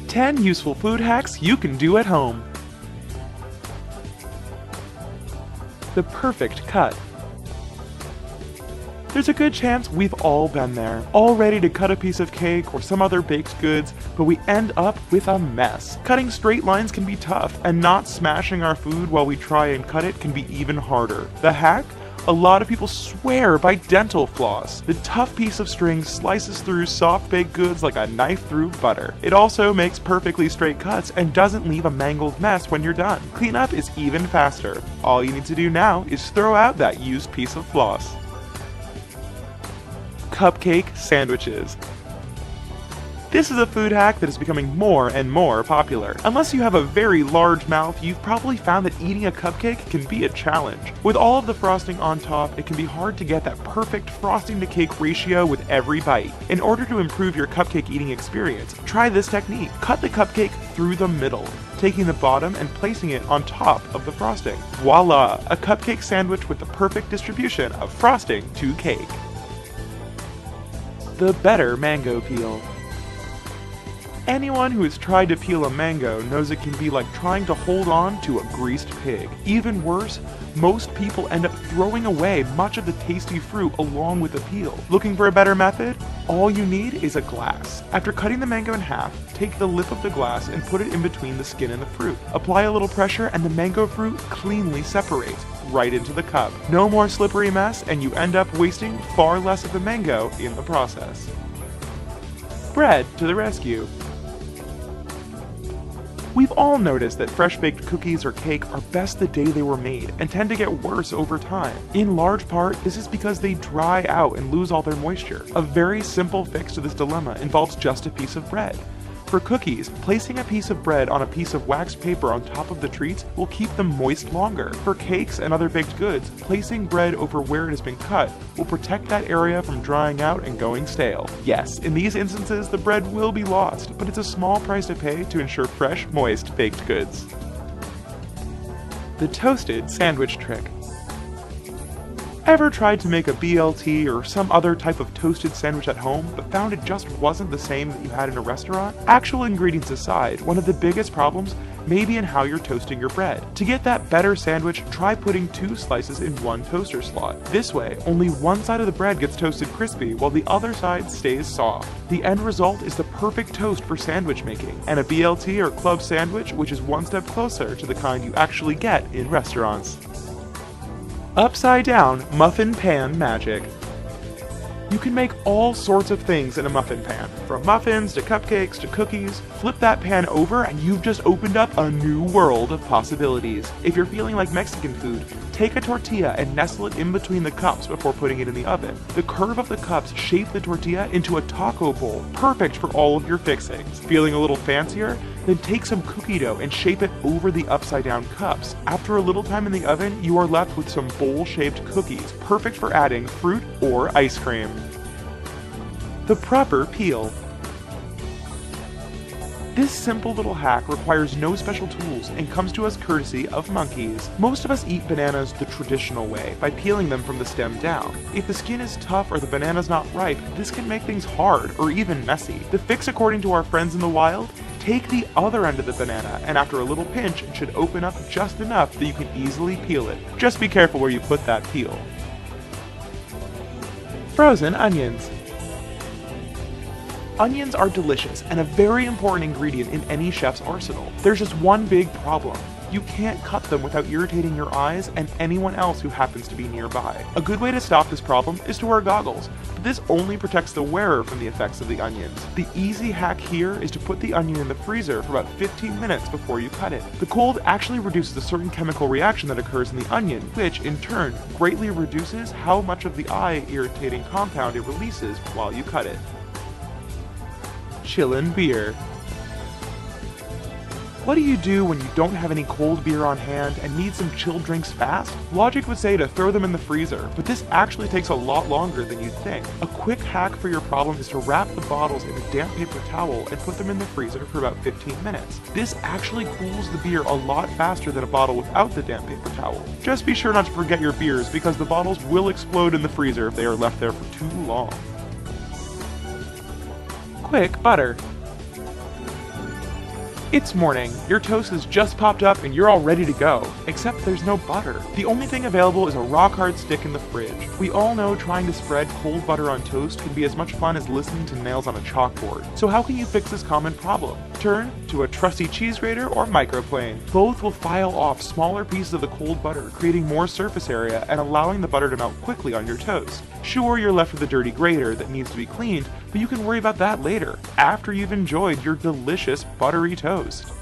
10 useful food hacks you can do at home. The perfect cut. There's a good chance we've all been there, all ready to cut a piece of cake or some other baked goods, but we end up with a mess. Cutting straight lines can be tough, and not smashing our food while we try and cut it can be even harder. The hack? A lot of people swear by dental floss. The tough piece of string slices through soft baked goods like a knife through butter. It also makes perfectly straight cuts and doesn't leave a mangled mess when you're done. Cleanup is even faster. All you need to do now is throw out that used piece of floss. Cupcake sandwiches. This is a food hack that is becoming more and more popular. Unless you have a very large mouth, you've probably found that eating a cupcake can be a challenge. With all of the frosting on top, it can be hard to get that perfect frosting to cake ratio with every bite. In order to improve your cupcake eating experience, try this technique. Cut the cupcake through the middle, taking the bottom and placing it on top of the frosting. Voila! A cupcake sandwich with the perfect distribution of frosting to cake. The better mango peel. Anyone who has tried to peel a mango knows it can be like trying to hold on to a greased pig. Even worse, most people end up throwing away much of the tasty fruit along with the peel. Looking for a better method? All you need is a glass. After cutting the mango in half, take the lip of the glass and put it in between the skin and the fruit. Apply a little pressure and the mango fruit cleanly separates right into the cup. No more slippery mess, and you end up wasting far less of the mango in the process. Bread to the rescue. We've all noticed that fresh-baked cookies or cake are best the day they were made and tend to get worse over time. In large part, this is because they dry out and lose all their moisture. A very simple fix to this dilemma involves just a piece of bread. For cookies, placing a piece of bread on a piece of waxed paper on top of the treats will keep them moist longer. For cakes and other baked goods, placing bread over where it has been cut will protect that area from drying out and going stale. Yes, in these instances, the bread will be lost, but it's a small price to pay to ensure fresh, moist baked goods. The toasted sandwich trick. Ever tried to make a BLT or some other type of toasted sandwich at home, but found it just wasn't the same that you had in a restaurant? Actual ingredients aside, one of the biggest problems may be in how you're toasting your bread. To get that better sandwich, try putting 2 slices in one toaster slot. This way, only one side of the bread gets toasted crispy while the other side stays soft. The end result is the perfect toast for sandwich making, and a BLT or club sandwich which is one step closer to the kind you actually get in restaurants. Upside down muffin pan magic. You can make all sorts of things in a muffin pan, from muffins to cupcakes to cookies. Flip that pan over and you've just opened up a new world of possibilities. If you're feeling like Mexican food, take a tortilla and nestle it in between the cups before putting it in the oven. The curve of the cups shape the tortilla into a taco bowl, perfect for all of your fixings. Feeling a little fancier? Then take some cookie dough and shape it over the upside down cups. After a little time in the oven, you are left with some bowl-shaped cookies, perfect for adding fruit or ice cream. The proper peel. This simple little hack requires no special tools and comes to us courtesy of monkeys. Most of us eat bananas the traditional way, by peeling them from the stem down. If the skin is tough or the banana's not ripe, this can make things hard or even messy. The fix, according to our friends in the wild? Take the other end of the banana, and after a little pinch, it should open up just enough that you can easily peel it. Just be careful where you put that peel. Frozen onions. Onions are delicious and a very important ingredient in any chef's arsenal. There's just one big problem. You can't cut them without irritating your eyes and anyone else who happens to be nearby. A good way to stop this problem is to wear goggles, but this only protects the wearer from the effects of the onions. The easy hack here is to put the onion in the freezer for about 15 minutes before you cut it. The cold actually reduces a certain chemical reaction that occurs in the onion, which in turn greatly reduces how much of the eye irritating compound it releases while you cut it. Chillin' beer. What do you do when you don't have any cold beer on hand and need some chilled drinks fast? Logic would say to throw them in the freezer, but this actually takes a lot longer than you'd think. A quick hack for your problem is to wrap the bottles in a damp paper towel and put them in the freezer for about 15 minutes. This actually cools the beer a lot faster than a bottle without the damp paper towel. Just be sure not to forget your beers because the bottles will explode in the freezer if they are left there for too long. Quick butter. It's morning, your toast has just popped up and you're all ready to go, except there's no butter. The only thing available is a rock-hard stick in the fridge. We all know trying to spread cold butter on toast can be as much fun as listening to nails on a chalkboard. So how can you fix this common problem? Turn to a trusty cheese grater or microplane. Both will file off smaller pieces of the cold butter, creating more surface area and allowing the butter to melt quickly on your toast. Sure, you're left with a dirty grater that needs to be cleaned, but you can worry about that later, after you've enjoyed your delicious buttery toast.